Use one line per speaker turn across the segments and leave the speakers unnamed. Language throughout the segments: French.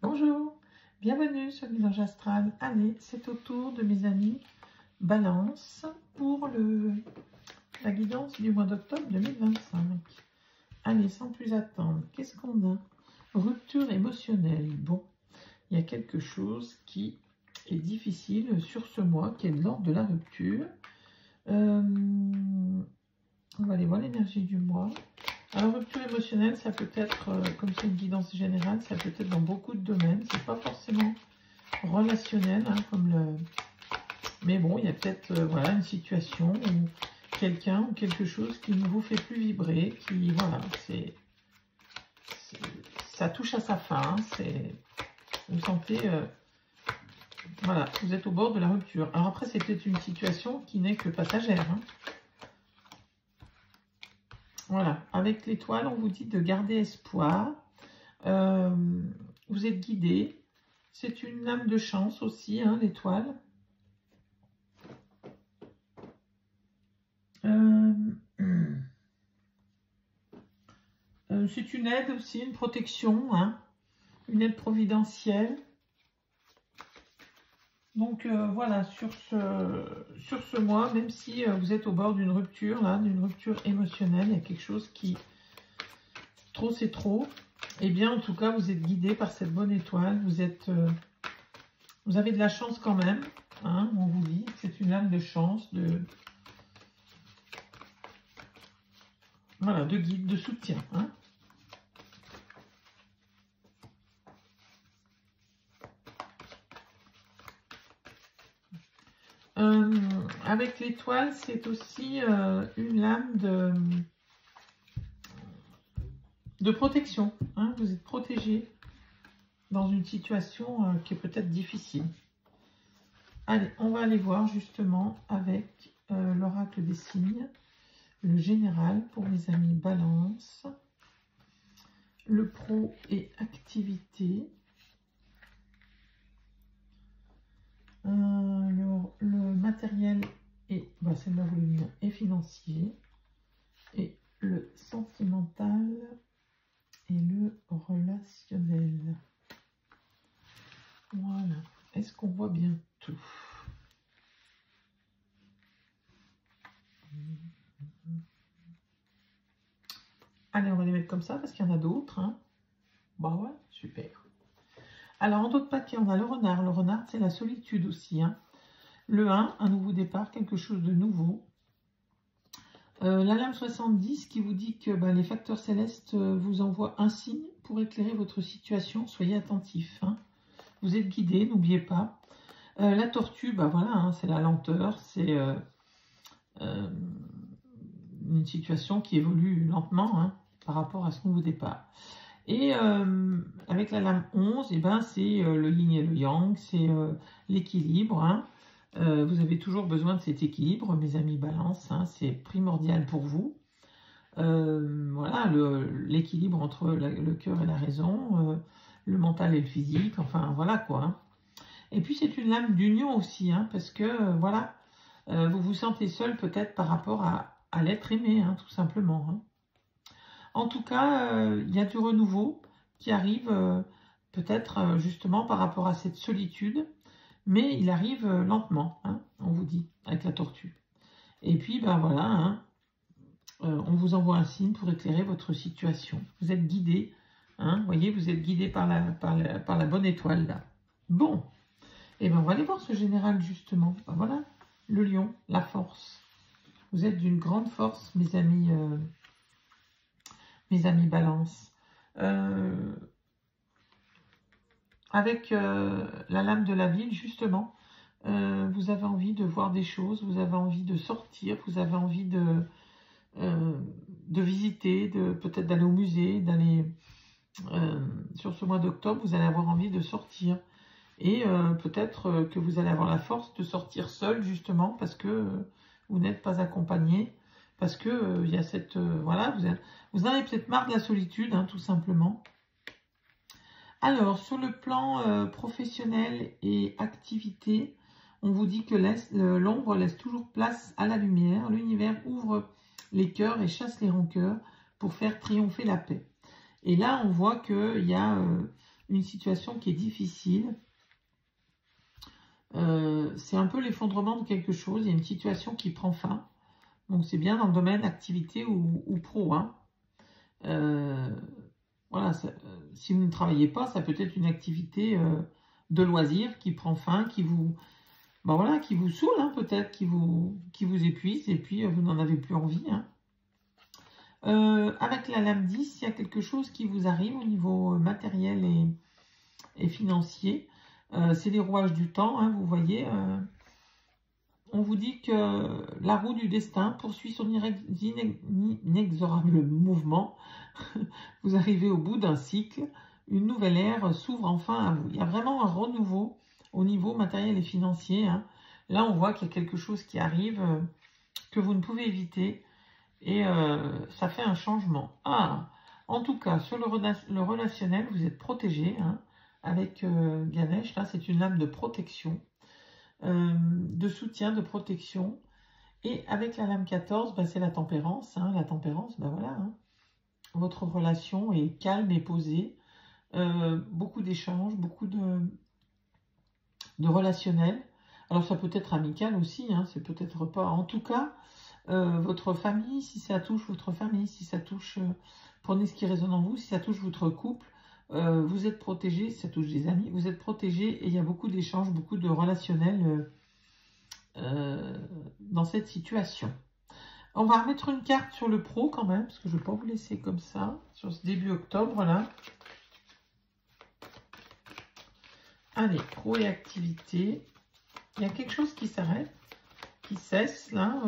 Bonjour, bienvenue sur Guidage Astral. Allez, c'est au tour de mes amis Balance pour la guidance du mois d'octobre 2025. Allez, sans plus attendre, qu'est-ce qu'on a? Rupture émotionnelle. Bon, il y a quelque chose qui est difficile sur ce mois, qui est de l'ordre de la rupture. On va aller voir l'énergie du mois. Alors, rupture émotionnelle, ça peut être, comme c'est une guidance générale, ça peut être dans beaucoup de domaines. C'est pas forcément relationnel, hein, mais bon, il y a peut-être voilà, une situation ou quelqu'un ou quelque chose qui ne vous fait plus vibrer, qui, voilà, ça touche à sa fin. Vous sentez, voilà, vous êtes au bord de la rupture. Alors après, c'est peut-être une situation qui n'est que passagère, hein. Voilà, avec l'étoile, on vous dit de garder espoir. Vous êtes guidé. C'est une âme de chance aussi, hein, l'étoile. C'est une aide aussi, une protection, hein, une aide providentielle. Donc voilà, sur ce mois, même si vous êtes au bord d'une rupture, là, d'une rupture émotionnelle, il y a quelque chose qui, trop c'est trop, eh bien en tout cas vous êtes guidé par cette bonne étoile, vous avez de la chance quand même, hein, on vous dit, c'est une âme de chance, voilà, de guide, de soutien, hein. Avec l'étoile, c'est aussi une lame de protection, hein. Vous êtes protégé dans une situation qui est peut-être difficile. Allez, on va aller voir justement avec l'oracle des signes, le général pour mes amis Balance, le pro et activité, le matériel et celle-là vous le et financier, et le sentimental et le relationnel. Voilà. Est-ce qu'on voit bien tout? Allez, on va les mettre comme ça parce qu'il y en a d'autres, hein. Bah ouais, super. Alors, en d'autres papiers, on a le renard. Le renard, c'est la solitude aussi, hein. Le 1, un nouveau départ, quelque chose de nouveau. La lame 70 qui vous dit que les facteurs célestes vous envoient un signe pour éclairer votre situation. Soyez attentifs, hein. Vous êtes guidés, n'oubliez pas. La tortue, voilà, hein, c'est la lenteur, c'est une situation qui évolue lentement, hein, par rapport à ce nouveau départ. Et avec la lame 11, c'est le yin et le yang, c'est l'équilibre, hein. Vous avez toujours besoin de cet équilibre, mes amis Balance, hein, c'est primordial pour vous. Voilà, l'équilibre entre le cœur et la raison, le mental et le physique, enfin voilà quoi, hein. Et puis c'est une lame d'union aussi, hein, parce que voilà, vous vous sentez seul peut-être par rapport à l'être aimé, hein, tout simplement, hein. En tout cas, il y a du renouveau qui arrive peut-être justement par rapport à cette solitude, mais il arrive lentement, hein, on vous dit, avec la tortue. Et puis, voilà, hein, on vous envoie un signe pour éclairer votre situation. Vous êtes guidé, hein, vous voyez, vous êtes guidé par la bonne étoile, là. Bon, et on va aller voir ce général, justement. Voilà, le lion, la force. Vous êtes d'une grande force, mes amis Balance. Avec la lame de la ville, justement, vous avez envie de voir des choses, vous avez envie de sortir, vous avez envie de visiter, peut-être d'aller au musée, d'aller sur ce mois d'octobre, vous allez avoir envie de sortir. Et peut-être que vous allez avoir la force de sortir seul, justement, parce que vous n'êtes pas accompagné, parce que il y a cette... voilà, vous en avez peut-être marre de la solitude, hein, tout simplement. Alors, sur le plan professionnel et activité, on vous dit que l'ombre laisse toujours place à la lumière. L'univers ouvre les cœurs et chasse les rancœurs pour faire triompher la paix. Et là, on voit qu'il y a une situation qui est difficile. C'est un peu l'effondrement de quelque chose. Il y a une situation qui prend fin. Donc, c'est bien dans le domaine activité ou pro. Hein. Voilà, si vous ne travaillez pas, ça peut être une activité de loisir qui prend fin, qui vous, ben voilà, qui vous saoule, hein, peut-être, qui vous épuise, et puis vous n'en avez plus envie. Hein. Avec la lame 10, il y a quelque chose qui vous arrive au niveau matériel et financier. C'est les rouages du temps, hein, vous voyez. On vous dit que la roue du destin poursuit son inexorable mouvement. Vous arrivez au bout d'un cycle. Une nouvelle ère s'ouvre enfin à vous. Il y a vraiment un renouveau au niveau matériel et financier. Hein. Là, on voit qu'il y a quelque chose qui arrive que vous ne pouvez éviter. Et ça fait un changement. Ah, en tout cas, sur le relationnel, vous êtes protégé. Hein, avec Ganesh, là, c'est une lame de protection. De soutien, de protection. Et avec la lame 14, bah, c'est la tempérance. Hein. La tempérance, bah voilà. Hein. Votre relation est calme et posée. Beaucoup d'échanges, beaucoup de relationnel. Alors ça peut être amical aussi, hein, c'est peut-être pas. En tout cas, votre famille, si ça touche votre famille, si ça touche, prenez ce qui résonne en vous, si ça touche votre couple, vous êtes protégé, si ça touche des amis, vous êtes protégé et il y a beaucoup d'échanges, beaucoup de relationnel dans cette situation. On va remettre une carte sur le pro quand même, parce que je ne vais pas vous laisser comme ça, sur ce début octobre là. Allez, pro et activité. Il y a quelque chose qui s'arrête, qui cesse là,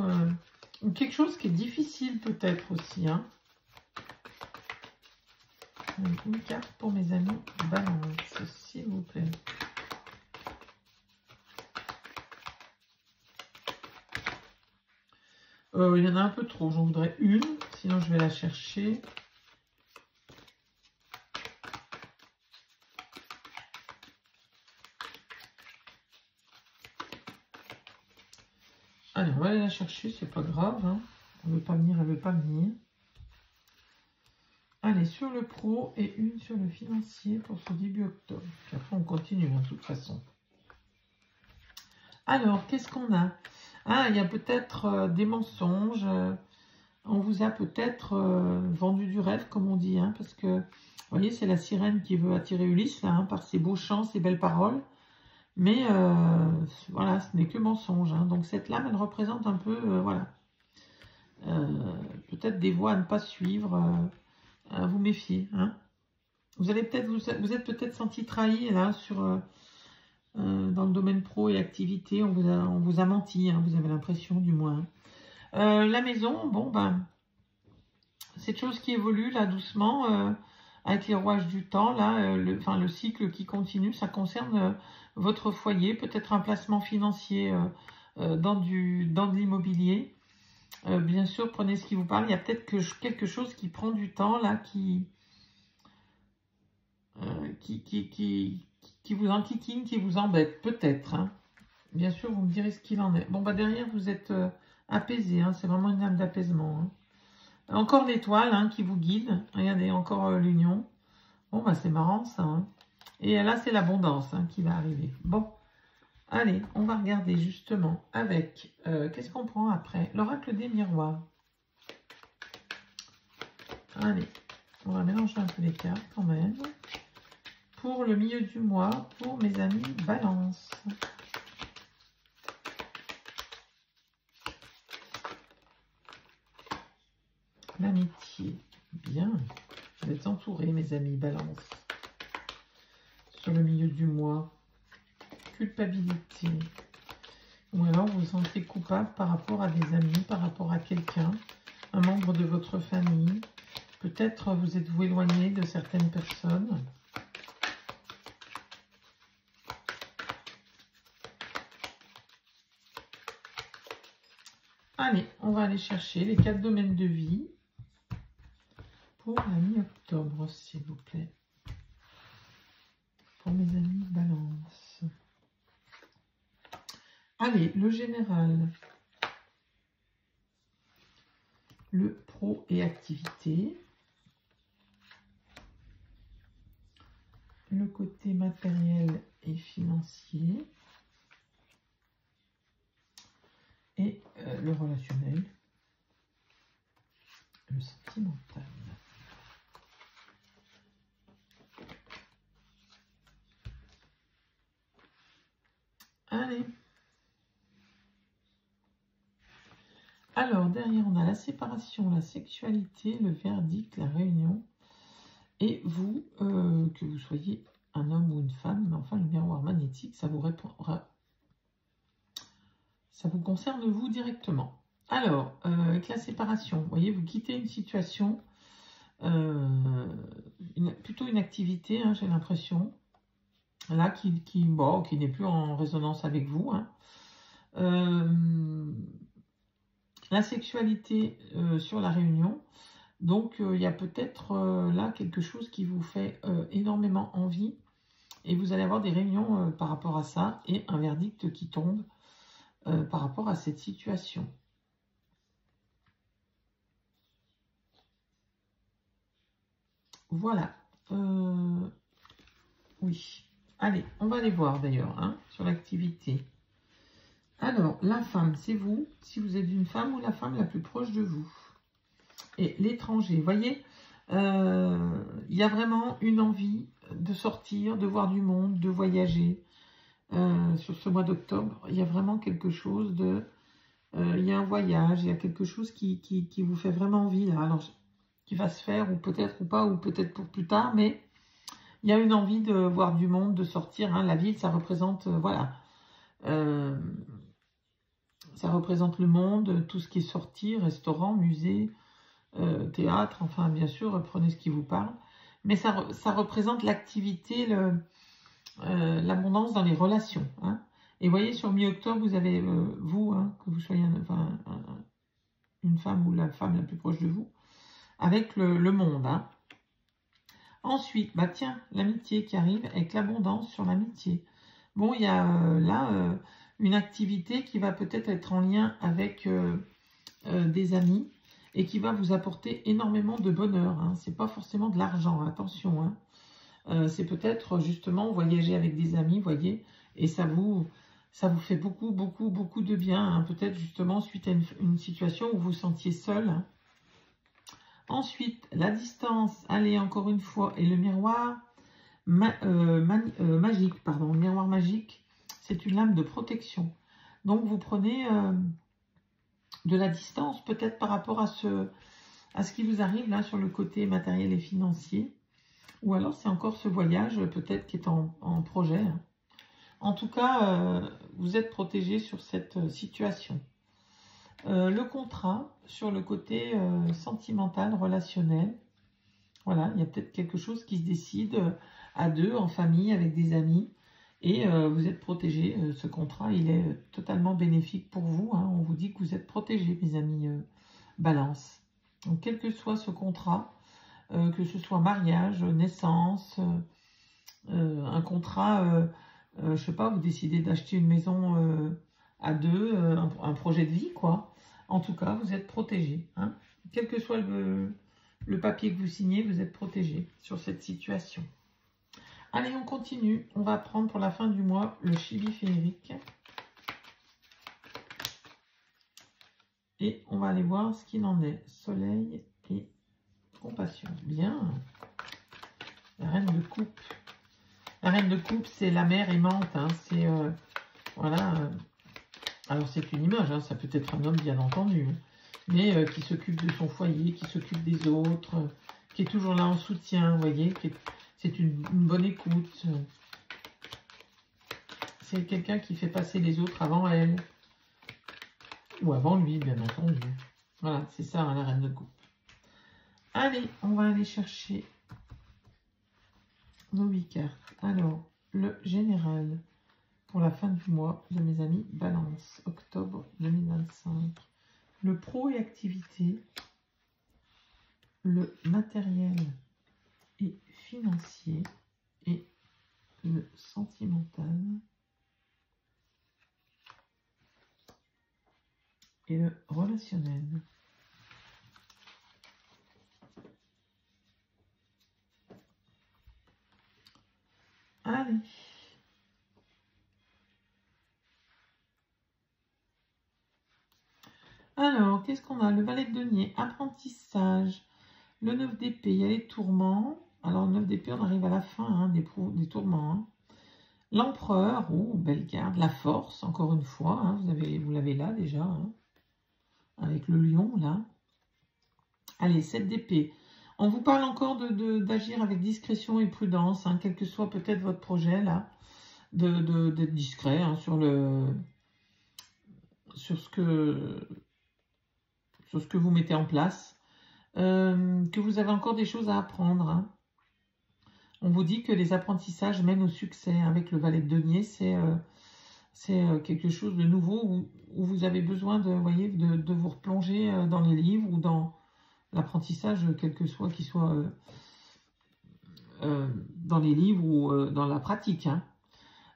ou quelque chose qui est difficile peut-être aussi. Hein. Une carte pour mes amis Balance, s'il vous plaît. Il y en a un peu trop, j'en voudrais une, sinon je vais la chercher. Allez, on va aller la chercher, c'est pas grave. Hein. Elle ne veut pas venir, elle ne veut pas venir. Allez, sur le pro et une sur le financier pour ce début octobre. Puis après, on continue, hein, de toute façon. Alors, qu'est-ce qu'on a? Ah, il y a peut-être des mensonges. On vous a peut-être vendu du rêve, comme on dit. Hein, parce que, vous voyez, c'est la sirène qui veut attirer Ulysse, là, hein, par ses beaux chants, ses belles paroles. Mais, voilà, ce n'est que mensonge. Hein, donc, cette lame, elle représente un peu, voilà. Peut-être des voies à ne pas suivre, à vous méfier. Hein. Vous allez peut-être vous êtes peut-être senti trahi là sur dans le domaine pro et activité. On vous a menti. Hein, vous avez l'impression du moins. La maison, bon ben, cette chose qui évolue là doucement avec les rouages du temps là, le cycle qui continue, ça concerne votre foyer, peut-être un placement financier dans de l'immobilier. Bien sûr, prenez ce qui vous parle. Il y a peut-être quelque chose qui prend du temps, là, qui vous enquiquine, qui vous embête. Peut-être. Hein. Bien sûr, vous me direz ce qu'il en est. Bon, bah derrière, vous êtes apaisé. Hein. C'est vraiment une âme d'apaisement. Hein. Encore l'étoile hein, qui vous guide. Regardez, encore l'union. Bon, bah c'est marrant, ça. Hein. Et là, c'est l'abondance hein, qui va arriver. Bon. Allez, on va regarder justement avec, qu'est-ce qu'on prend après? L'oracle des miroirs. Allez, on va mélanger un peu les cartes quand même. Pour le milieu du mois, pour mes amis Balance. L'amitié, bien. Vous êtes entourés, mes amis Balance. Sur le milieu du mois. Culpabilité. Ou alors vous vous sentez coupable par rapport à des amis, par rapport à quelqu'un, un membre de votre famille. Peut-être vous êtes-vous éloigné de certaines personnes. Allez, on va aller chercher les 4 domaines de vie pour la mi-octobre, s'il vous plaît. Pour mes amis Balance. Allez, le général, le pro et activité, le le côté matériel et financier. Et le relationnel, le sentimental. Allez. Alors, derrière, on a la séparation, la sexualité, le verdict, la réunion. Et vous, que vous soyez un homme ou une femme, mais enfin, le miroir magnétique, ça vous répondra. Ça vous concerne vous directement. Alors, avec la séparation, vous voyez, vous quittez une situation, plutôt une activité, hein, j'ai l'impression, là, qui n'est plus en résonance avec vous. Hein. La sexualité sur la réunion, donc il y a peut-être là quelque chose qui vous fait énormément envie, et vous allez avoir des réunions par rapport à ça, et un verdict qui tombe par rapport à cette situation. Voilà. Oui. Allez, on va aller voir d'ailleurs, hein, sur l'activité. Alors, la femme, c'est vous, si vous êtes une femme ou la femme la plus proche de vous. Et l'étranger, vous voyez, il y a vraiment une envie de sortir, de voir du monde, de voyager. Sur ce mois d'octobre, il y a vraiment quelque chose de... il y a un voyage, il y a quelque chose qui vous fait vraiment envie, là. Alors, qui va se faire, ou peut-être pas, ou peut-être pour plus tard, mais il y a une envie de voir du monde, de sortir. Hein. La ville, ça représente, voilà, ça représente le monde, tout ce qui est sorti, restaurant, musée, théâtre, enfin, bien sûr, prenez ce qui vous parle. Mais ça représente l'activité, l'abondance dans les relations. Hein. Et vous voyez, sur mi-octobre, vous avez, vous, hein, que vous soyez une femme ou la femme la plus proche de vous, avec le monde. Hein. Ensuite, bah tiens, l'amitié qui arrive avec l'abondance sur l'amitié. Bon, il y a là une activité qui va peut-être être en lien avec des amis et qui va vous apporter énormément de bonheur. Hein. Ce n'est pas forcément de l'argent, attention. Hein. C'est peut-être justement voyager avec des amis, voyez, et ça vous fait beaucoup, beaucoup, beaucoup de bien. Hein. Peut-être justement suite à une situation où vous vous sentiez seul. Hein. Ensuite, la distance, allez, encore une fois, et le miroir magique, pardon, le miroir magique, c'est une lame de protection. Donc, vous prenez de la distance, peut-être par rapport à ce qui vous arrive là sur le côté matériel et financier, ou alors c'est encore ce voyage, peut-être, qui est en projet. Hein. En tout cas, vous êtes protégé sur cette situation. Le contrat, sur le côté sentimental, relationnel, voilà, il y a peut-être quelque chose qui se décide à deux, en famille, avec des amis, et vous êtes protégé. Ce contrat, il est totalement bénéfique pour vous. Hein. On vous dit que vous êtes protégé, mes amis Balance. Donc, quel que soit ce contrat, que ce soit mariage, naissance, un contrat, je ne sais pas, vous décidez d'acheter une maison à deux, un projet de vie, quoi. En tout cas, vous êtes protégé. Hein. Quel que soit le papier que vous signez, vous êtes protégé sur cette situation. Allez, on continue. On va prendre pour la fin du mois le chibi féerique. Et on va aller voir ce qu'il en est. Soleil et compassion. Bien. La reine de coupe. La reine de coupe, c'est la mère aimante. Hein. C'est, voilà. Alors, c'est une image. Hein. Ça peut être un homme, bien entendu. Hein. Mais qui s'occupe de son foyer, qui s'occupe des autres, qui est toujours là en soutien, vous voyez. C'est une bonne écoute. C'est quelqu'un qui fait passer les autres avant elle. Ou avant lui, bien entendu. Voilà, c'est ça, hein, la reine de coupe. Allez, on va aller chercher nos 8 cartes. Alors, le général pour la fin du mois de mes amis Balance, octobre 2025. Le pro et activité, le matériel et financier et le sentimental et le relationnel. Allez. Alors, qu'est-ce qu'on a? Le valet de denier, apprentissage, le 9 d'épée, il y a les tourments. Alors, le 9 d'épée, on arrive à la fin hein, des tourments. Hein. L'empereur, oh, belle carte. La force, encore une fois, hein, vous l'avez là déjà, hein, avec le lion, là. Allez, 7 d'épée. On vous parle encore d'agir avec discrétion et prudence, hein, quel que soit peut-être votre projet, là, d'être discret hein, sur ce que vous mettez en place, que vous avez encore des choses à apprendre. Hein. On vous dit que les apprentissages mènent au succès. Avec le valet de denier, c'est quelque chose de nouveau où vous avez besoin de vous replonger dans les livres ou dans l'apprentissage, quel que soit qu'il soit dans les livres ou dans la pratique. Hein.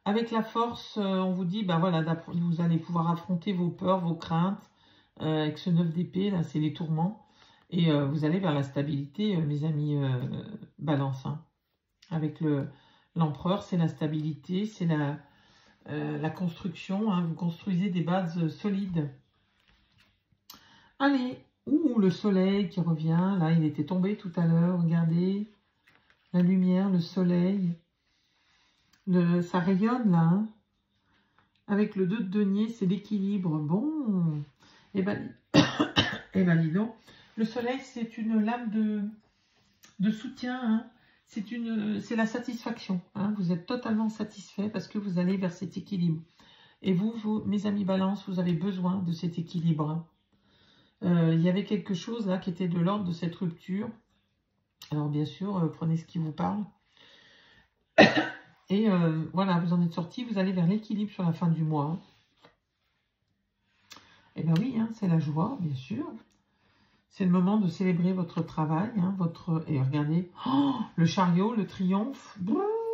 Avec la force, on vous dit, ben voilà, vous allez pouvoir affronter vos peurs, vos craintes. Avec ce 9 d'épée, là, c'est les tourments. Et vous allez vers la stabilité, mes amis balance. Hein. Avec l'empereur, c'est la stabilité, c'est la construction. Hein. Vous construisez des bases solides. Allez, le soleil qui revient. Là, il était tombé tout à l'heure. Regardez, la lumière, le soleil. Ça rayonne, là. Hein. Avec le 2 de denier, c'est l'équilibre. Bon, et ben dis donc. Le soleil, c'est une lame de soutien. Hein. C'est la satisfaction. Hein. Vous êtes totalement satisfait parce que vous allez vers cet équilibre. Et vous, mes amis balance, vous avez besoin de cet équilibre. Il y avait quelque chose là qui était de l'ordre de cette rupture. Alors bien sûr, prenez ce qui vous parle. Et voilà, vous en êtes sorti, vous allez vers l'équilibre sur la fin du mois. Eh bien oui, hein, c'est la joie, bien sûr. C'est le moment de célébrer votre travail. Hein, et regardez, le chariot, le triomphe,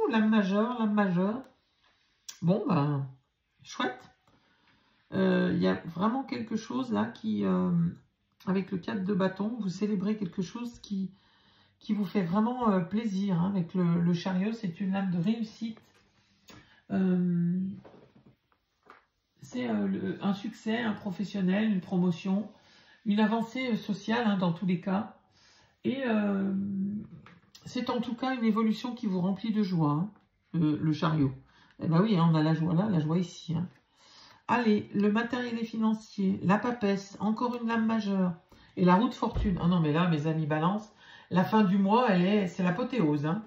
l'âme majeure. Bon, ben, chouette. Il y a vraiment quelque chose là qui, avec le 4 de bâton, vous célébrez quelque chose qui vous fait vraiment plaisir. Hein, avec le chariot, c'est une lame de réussite. C'est un succès, un professionnel, une promotion, une avancée sociale hein, dans tous les cas. Et c'est en tout cas une évolution qui vous remplit de joie, hein, le chariot. Eh bien oui, hein, on a la joie là, la joie ici. Hein. Allez, le matériel et financier, la papesse, encore une lame majeure. Et la roue de fortune. Oh non, mais là, mes amis balance, la fin du mois, c'est l'apothéose. Hein.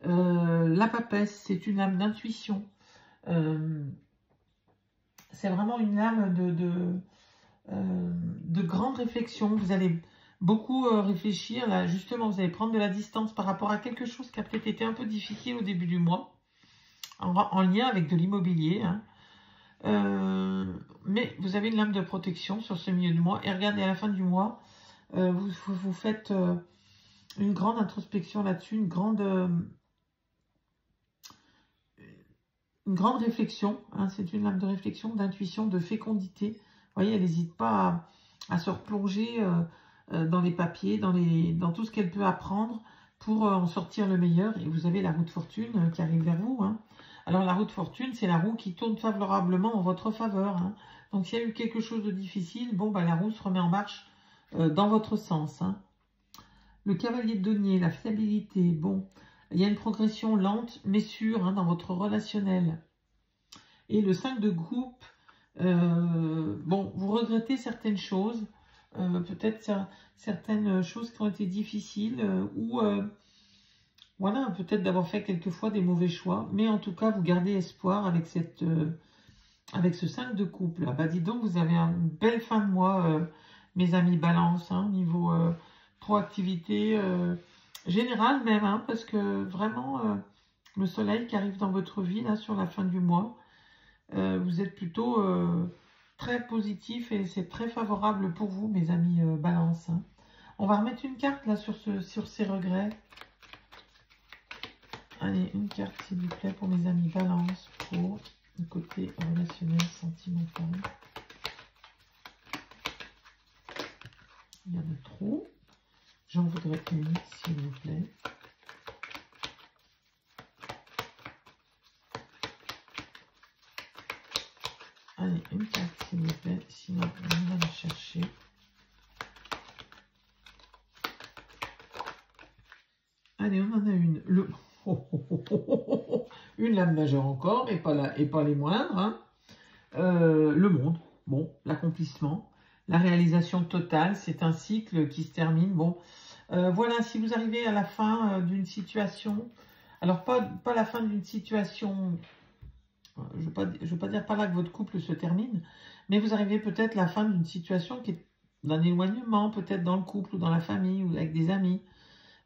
La papesse, c'est une lame d'intuition. C'est vraiment une lame de grande réflexion. Vous allez beaucoup réfléchir. Là, justement, vous allez prendre de la distance par rapport à quelque chose qui a peut-être été un peu difficile au début du mois, en lien avec de l'immobilier. Hein. Mais vous avez une lame de protection sur ce milieu du mois. Et regardez, à la fin du mois, vous faites une grande introspection là-dessus, une grande réflexion. Hein, c'est une lame de réflexion, d'intuition, de fécondité. Vous voyez, elle n'hésite pas à se replonger dans les papiers, dans tout ce qu'elle peut apprendre pour en sortir le meilleur. Et vous avez la roue de fortune qui arrive vers vous. Hein. Alors, la roue de fortune, c'est la roue qui tourne favorablement en votre faveur. Hein. Donc, s'il y a eu quelque chose de difficile, bon, bah, la roue se remet en marche dans votre sens. Hein. Le cavalier de denier, la fiabilité, bon, il y a une progression lente, mais sûre hein, dans votre relationnel. Et le 5 de coupe, bon, vous regrettez certaines choses, peut-être certaines choses qui ont été difficiles, ou voilà, peut-être d'avoir fait quelquefois des mauvais choix, mais en tout cas, vous gardez espoir avec ce 5 de coupe. Là. Bah, dis donc, vous avez une belle fin de mois, mes amis balance, hein, niveau proactivité générale même, hein, parce que vraiment, le soleil qui arrive dans votre vie, là, sur la fin du mois, vous êtes plutôt très positif et c'est très favorable pour vous, mes amis balance. Hein. On va remettre une carte, là, sur ces regrets. Allez, une carte, s'il vous plaît, pour mes amis balance, pour le côté relationnel, sentimental. Il y en a trop. J'en voudrais une, s'il vous plaît. Allez, une carte, s'il vous plaît. Sinon, on va la chercher. Allez, on en a une. Une lame majeure encore, et pas les moindres. Hein. Le monde. Bon, l'accomplissement. La réalisation totale. C'est un cycle qui se termine. Bon, voilà, si vous arrivez à la fin d'une situation. Alors, pas la fin d'une situation... Je ne veux pas dire par là que votre couple se termine, mais vous arrivez peut-être à la fin d'une situation qui est d'un éloignement, peut-être dans le couple ou dans la famille ou avec des amis.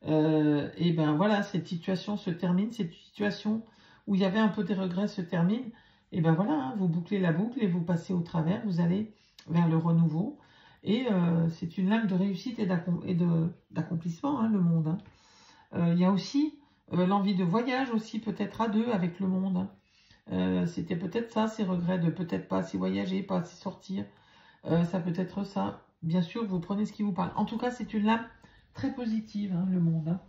Et ben voilà, cette situation se termine, cette situation où il y avait un peu des regrets se termine. Et ben voilà, hein, vous bouclez la boucle et vous passez au travers, vous allez vers le renouveau. Et c'est une lame de réussite et d'accomplissement, hein, le monde. Hein. Il y a aussi l'envie de voyage aussi, peut-être à deux avec le monde. Hein. C'était peut-être ça, ces regrets de peut-être pas assez voyager, pas assez sortir. Ça peut être ça. Bien sûr, vous prenez ce qui vous parle. En tout cas, c'est une lame très positive, hein, le monde. Hein.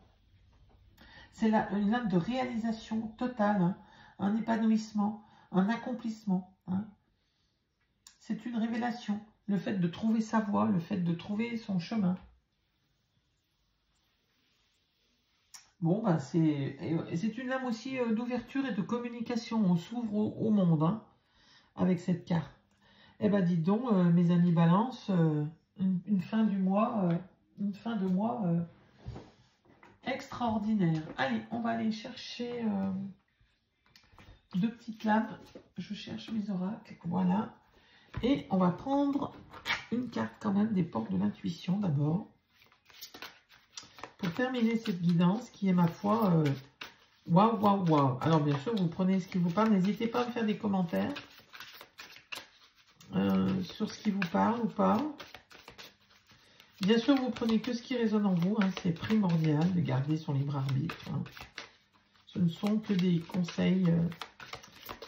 C'est une lame de réalisation totale, hein, un épanouissement, un accomplissement. Hein. C'est une révélation, le fait de trouver sa voie, le fait de trouver son chemin. Bon, ben c'est une lame aussi d'ouverture et de communication. On s'ouvre au monde hein, avec cette carte. Eh ben, dites donc, mes amis Balance, une fin de mois extraordinaire. Allez, on va aller chercher deux petites lames. Je cherche mes oracles, voilà. Et on va prendre une carte quand même des portes de l'intuition d'abord. Pour terminer cette guidance qui est ma foi, waouh, waouh, waouh. Alors bien sûr, vous prenez ce qui vous parle. N'hésitez pas à me faire des commentaires sur ce qui vous parle ou pas. Bien sûr, vous prenez que ce qui résonne en vous. Hein, c'est primordial de garder son libre arbitre. Hein. Ce ne sont que des conseils,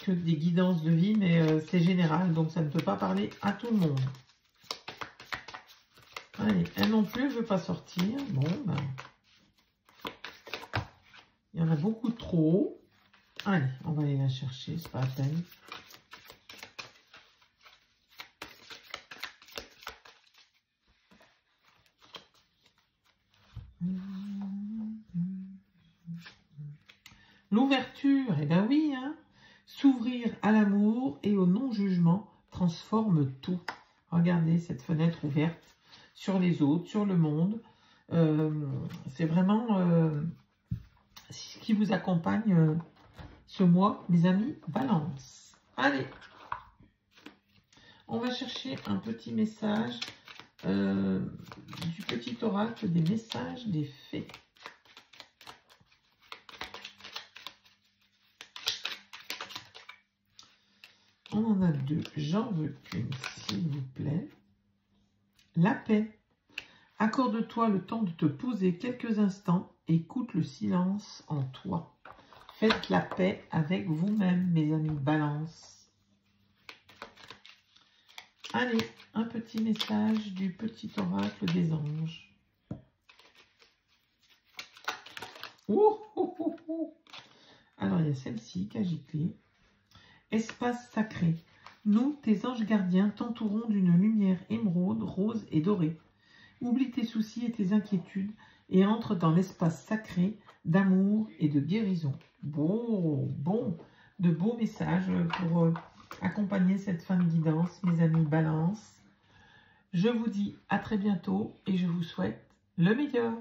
que des guidances de vie, mais c'est général. Donc ça ne peut pas parler à tout le monde. Allez, elle non plus ne veut pas sortir. Bon, ben... il y en a beaucoup trop. Allez, on va aller la chercher, c'est pas la peine. L'ouverture, eh bien oui, hein. S'ouvrir à l'amour et au non-jugement transforme tout. Regardez cette fenêtre ouverte sur les autres, sur le monde. C'est vraiment ce qui vous accompagne ce mois, mes amis Balance. Allez, on va chercher un petit message du petit oracle des messages des fées. On en a deux, j'en veux qu'une, s'il vous plaît. La paix. Accorde-toi le temps de te poser quelques instants, écoute le silence en toi. Faites la paix avec vous-même, mes amis Balance. Allez, un petit message du petit oracle des anges. Ouh, ouh, ouh, ouh. Alors, il y a celle-ci qui a giclé. Espace sacré. Nous, tes anges gardiens, t'entourons d'une lumière émeraude, rose et dorée. Oublie tes soucis et tes inquiétudes et entre dans l'espace sacré d'amour et de guérison. Bon, de beaux messages pour accompagner cette fin de guidance, mes amis Balance. Je vous dis à très bientôt et je vous souhaite le meilleur.